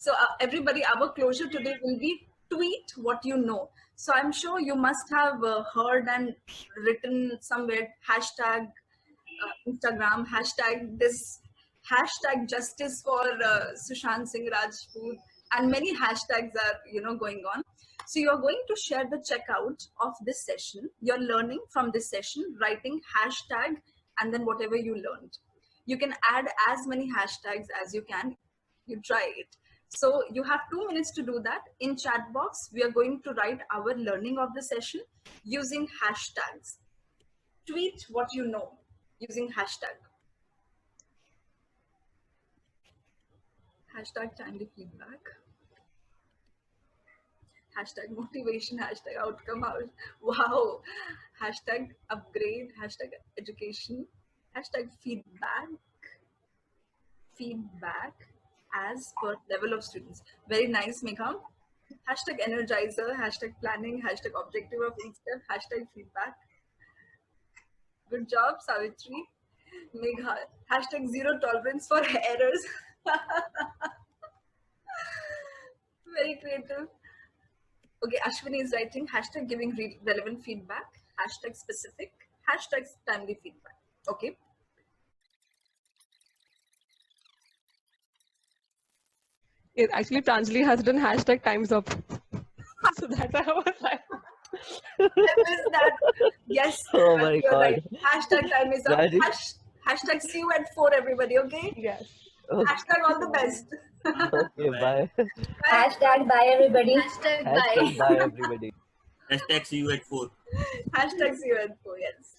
So everybody, our closure today will be tweet what you know. So I'm sure you must have heard and written somewhere hashtag Instagram, hashtag this, hashtag justice for Sushant Singh Rajput, and many hashtags are going on. So you're going to share the checkout of this session. You're learning from this session, writing hashtag and then whatever you learned. You can add as many hashtags as you can. You try it. So you have 2 minutes to do that. In chat box, we are going to write our learning of the session using hashtags. Tweet what you know using hashtag. Hashtag timely feedback. Hashtag motivation, hashtag outcome. Wow. Hashtag upgrade, hashtag education, hashtag feedback. Feedback as per level of students. Very nice, Megha. Hashtag energizer, hashtag planning, hashtag objective of each step, hashtag feedback. Good job, Savitri. Megha, hashtag zero tolerance for errors. Very creative. Okay, Ashwini is writing hashtag giving relevant feedback, hashtag specific, hashtag timely feedback. Okay. It actually Pranjali has done hashtag times up. So that's how I was like. I missed that. Yes. Oh my God. Right. Hashtag time is up. Rajesh. Hashtag see you at 4, everybody. Okay. Yes. Okay, Hashtag all the best. okay, bye. Hashtag bye everybody. Hashtag Hashtag bye. bye everybody. Hashtag see you at 4. Hashtag see you at 4. Yes.